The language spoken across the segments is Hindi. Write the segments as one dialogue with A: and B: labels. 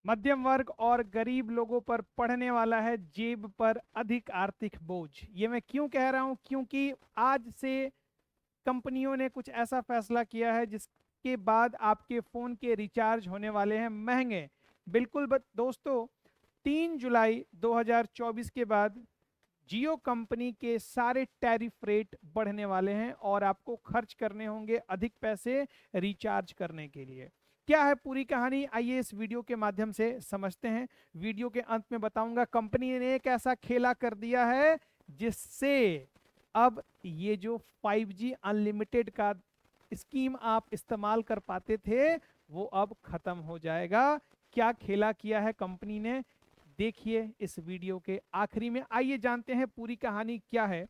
A: मध्यम वर्ग और गरीब लोगों पर पड़ने वाला है जेब पर अधिक आर्थिक बोझ। ये मैं क्यों कह रहा हूं? क्योंकि आज से कंपनियों ने कुछ ऐसा फैसला किया है जिसके बाद आपके फोन के रिचार्ज होने वाले हैं महंगे। बिल्कुल दोस्तों, 3 जुलाई 2024 के बाद जियो कंपनी के सारे टैरिफ रेट बढ़ने वाले हैं और आपको खर्च करने होंगे अधिक पैसे रिचार्ज करने के लिए। क्या है पूरी कहानी, आइए इस वीडियो के माध्यम से समझते हैं। वीडियो के अंत में बताऊंगा कंपनी ने एक ऐसा खेला कर दिया है जिससे अब ये जो 5G अनलिमिटेड का स्कीम आप इस्तेमाल कर पाते थे वो अब खत्म हो जाएगा। क्या खेला किया है कंपनी ने, देखिए इस वीडियो के आखिरी में। आइए जानते हैं पूरी कहानी क्या है।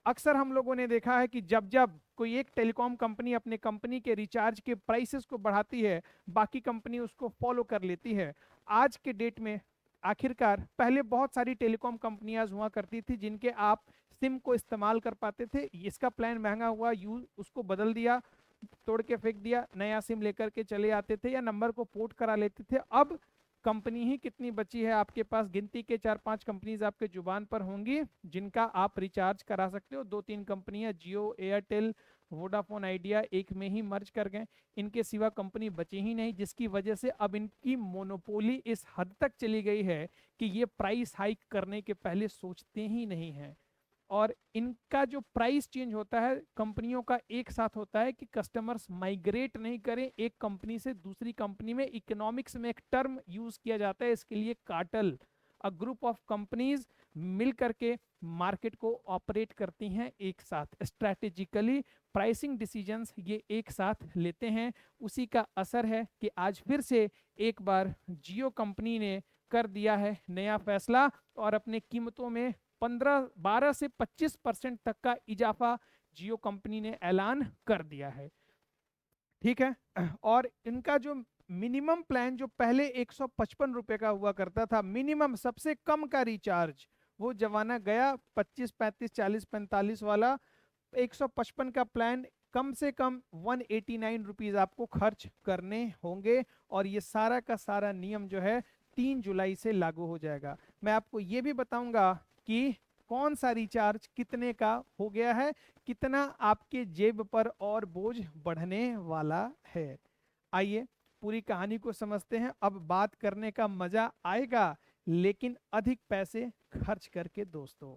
A: अक्सर हम लोगों ने देखा है कि जब जब कोई एक टेलीकॉम कंपनी अपने कंपनी के रिचार्ज के प्राइसेस को बढ़ाती है, बाकी कंपनी उसको फॉलो कर लेती है। आज के डेट में आखिरकार, पहले बहुत सारी टेलीकॉम कंपनियां हुआ करती थी जिनके आप सिम को इस्तेमाल कर पाते थे। इसका प्लान महंगा हुआ, यूज उसको बदल दिया, तोड़ के फेंक दिया, नया सिम लेकर के चले आते थे या नंबर को पोर्ट करा लेते थे। अब कंपनी ही कितनी बची है आपके पास? गिनती के 4-5 कंपनीज आपके जुबान पर होंगी जिनका आप रिचार्ज करा सकते हो। 2-3 कंपनियां जियो, एयरटेल, वोडाफोन आइडिया एक में ही मर्ज कर गए। इनके सिवा कंपनी बची ही नहीं, जिसकी वजह से अब इनकी मोनोपोली इस हद तक चली गई है कि ये प्राइस हाइक करने के पहले सोचते ही नहीं है। और इनका जो प्राइस चेंज होता है कंपनियों का एक साथ होता है कि कस्टमर्स माइग्रेट नहीं करें एक कंपनी से दूसरी कंपनी में। इकोनॉमिक्स में एक टर्म यूज किया जाता है इसके लिए, cartel. A group of companies मिल करके मार्केट को ऑपरेट करती हैं एक साथ स्ट्रैटेजिकली, प्राइसिंग डिसीजंस ये एक साथ लेते हैं। उसी का असर है कि आज फिर से एक बार जियो कंपनी ने कर दिया है नया फैसला और अपने कीमतों में 12 से 25% तक का इजाफा जियो कंपनी ने ऐलान कर दिया है। ठीक है। और इनका जो मिनिमम प्लान जो पहले 155 रुपए का हुआ करता था, मिनिमम सबसे कम का रिचार्ज, वो जमाना गया। 25, 35, 40, 45 वाला 155 का प्लान कम से कम 189 रुपीज आपको खर्च करने होंगे। और ये सारा का सारा नियम जो है 3 जुलाई से लागू हो जाएगा। मैं आपको ये भी बताऊंगा कि कौन सा रिचार्ज कितने का हो गया है, कितना आपके जेब पर और बोझ बढ़ने वाला है। आइए पूरी कहानी को समझते हैं। अब बात करने का मजा आएगा, लेकिन अधिक पैसे खर्च करके दोस्तों।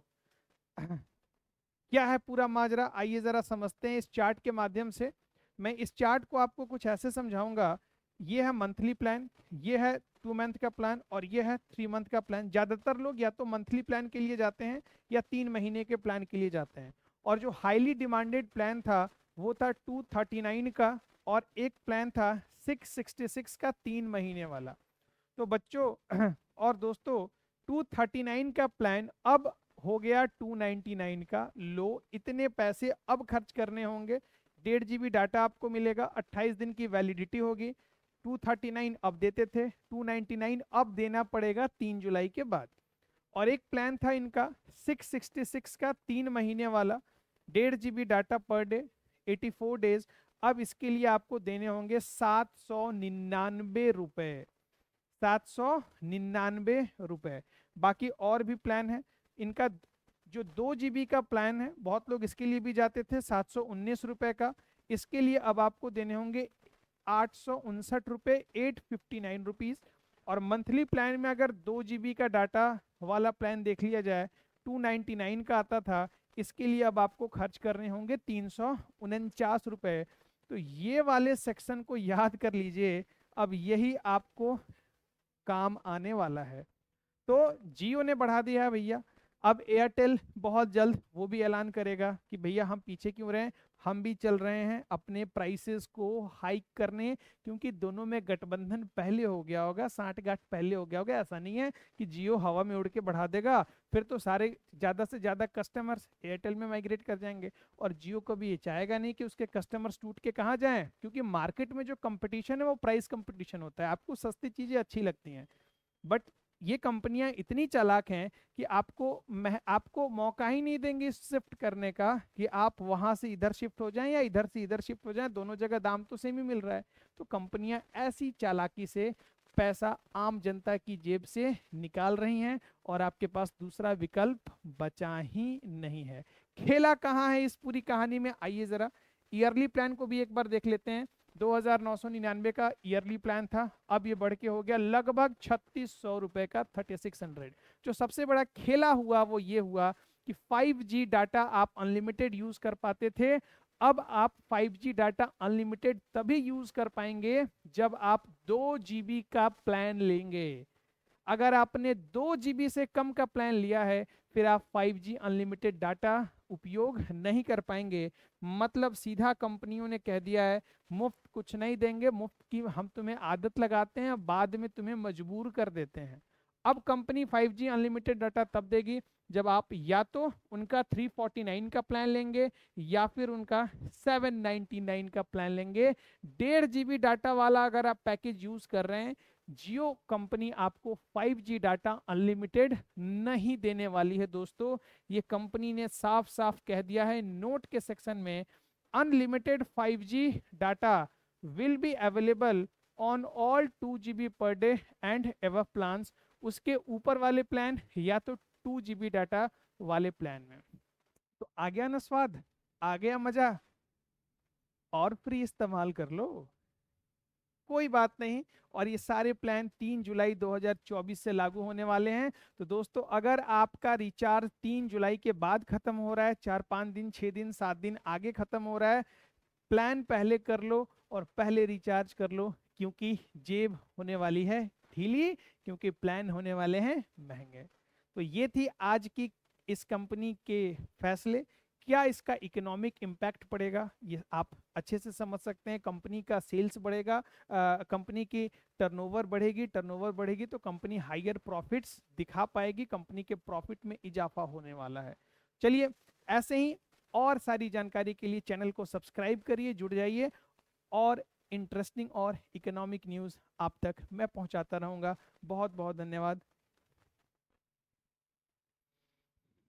A: क्या है पूरा माजरा, आइए जरा समझते हैं इस चार्ट के माध्यम से। मैं इस चार्ट को आपको कुछ ऐसे समझाऊंगा। ये है मंथली प्लान, ये है 2 मंथ का प्लान और ये है 3 मंथ का प्लान। ज्यादातर लोग या तो मंथली प्लान के लिए जाते हैं या 3 महीने के प्लान के लिए जाते हैं। और जो हाईली डिमांडेड प्लान था वो था 239 का, और एक प्लान था 666 का 3 महीने वाला। तो बच्चों और दोस्तों, 239 का प्लान अब हो गया 299 का लो। इतने पैसे अब खर्च करने होंगे। 1.5 GB डाटा आपको मिलेगा, 28 दिन की वैलिडिटी होगी। 239 अब देते थे, 299 अब देना पड़ेगा 3 जुलाई के बाद। और एक प्लान था इनका 666 का 3 महीने वाला, 1.5 GB data per day, 84 days. अब इसके लिए आपको देने होंगे 799 रुपए, 799 रुपए। बाकी और भी प्लान है इनका। जो 2 GB का प्लान है, बहुत लोग इसके लिए भी जाते थे, 719 रुपए का। इसके लिए अब आपको देने होंगे 859 रुपए, 859 रुपीज। और मंथली प्लान में अगर 2 GB का डाटा वाला प्लान देख लिया जाए, 299 का आता था, इसके लिए अब आपको खर्च करने होंगे 349 रुपए। तो ये वाले सेक्शन को याद कर लीजिए, अब यही आपको काम आने वाला है। तो जियो ने बढ़ा दिया है भैया। अब एयरटेल बहुत जल्द वो भी ऐलान करेगा कि भैया हम पीछे क्यों रहे, हम भी चल रहे हैं अपने प्राइसेस को हाइक करने। क्योंकि दोनों में गठबंधन पहले हो गया होगा, साठगांठ पहले हो गया होगा। ऐसा नहीं है कि जियो हवा में उड़ के बढ़ा देगा, फिर तो सारे ज़्यादा से ज़्यादा कस्टमर्स एयरटेल में माइग्रेट कर जाएंगे। और जियो को भी ये चाहेगा नहीं कि उसके कस्टमर्स टूट के कहाँ जाएं, क्योंकि मार्केट में जो कंपटीशन है वो प्राइस कंपटीशन होता है। आपको सस्ती चीज़ें अच्छी लगती हैं, बट ये कंपनियां इतनी चालाक हैं कि आपको मौका ही नहीं देंगे शिफ्ट करने का, कि आप वहां से इधर शिफ्ट हो जाएं या इधर से इधर शिफ्ट हो जाएं, दोनों जगह दाम तो सेम ही मिल रहा है। तो कंपनियां ऐसी चालाकी से पैसा आम जनता की जेब से निकाल रही हैं और आपके पास दूसरा विकल्प बचा ही नहीं है। खेला कहाँ है इस पूरी कहानी में, आइए जरा ईयरली प्लान को भी एक बार देख लेते हैं। 2999 का ईयरली प्लान था, अब ये बढ़ के हो गया लगभग 3600 रुपए का, 3600। जो सबसे बड़ा खेला हुआ वो ये हुआ कि 5G डाटा आप अनलिमिटेड यूज कर पाते थे, अब आप 5G डाटा अनलिमिटेड तभी यूज कर पाएंगे जब आप 2 GB का प्लान लेंगे। अगर आपने 2 GB से कम का प्लान लिया है फिर आप 5G अनलिमिटेड डाटा उपयोग नहीं कर पाएंगे। मतलब सीधा कंपनियों ने कह दिया है मुफ्त कुछ नहीं देंगे, मुफ्त की हम तुम्हें आदत लगाते हैं, बाद में तुम्हें मजबूर कर देते हैं। अब कंपनी 5G अनलिमिटेड डाटा तब देगी जब आप या तो उनका 349 का प्लान लेंगे या फिर उनका 799 का प्लान लेंगे। 1.5 GB डाटा वाला अगर आप पैकेज यूज कर रहे हैं, जियो कंपनी आपको 5G डाटा अनलिमिटेड नहीं देने वाली है दोस्तों। ये कंपनी ने साफ साफ कह दिया है नोट के सेक्शन में, unlimited 5G data will be available on all 2 GB per day and above plans. उसके ऊपर वाले प्लान या तो 2 GB डाटा वाले प्लान में। तो आ गया ना स्वाद, आ गया मजा, और फ्री इस्तेमाल कर लो, कोई बात नहीं। और ये सारे प्लान 3 जुलाई 2024 से लागू होने वाले हैं। तो दोस्तों अगर आपका रिचार्ज 3 जुलाई के बाद खत्म हो रहा है, 4-5 दिन 6 दिन 7 दिन आगे खत्म हो रहा है, प्लान पहले कर लो और पहले रिचार्ज कर लो, क्योंकि जेब होने वाली है ढीली, क्योंकि प्लान होने वाले हैं महंगे। तो ये थी आज की इस कंपनी के फैसले। क्या इसका इकोनॉमिक इम्पैक्ट पड़ेगा ये आप अच्छे से समझ सकते हैं। कंपनी का सेल्स बढ़ेगा, कंपनी की टर्नओवर बढ़ेगी, टर्नओवर बढ़ेगी तो कंपनी हायर प्रॉफिट्स दिखा पाएगी, कंपनी के प्रॉफिट में इजाफा होने वाला है। चलिए ऐसे ही और सारी जानकारी के लिए चैनल को सब्सक्राइब करिए, जुड़ जाइए, और इंटरेस्टिंग और इकोनॉमिक न्यूज़ आप तक मैं पहुंचाता रहूंगा। बहुत बहुत धन्यवाद।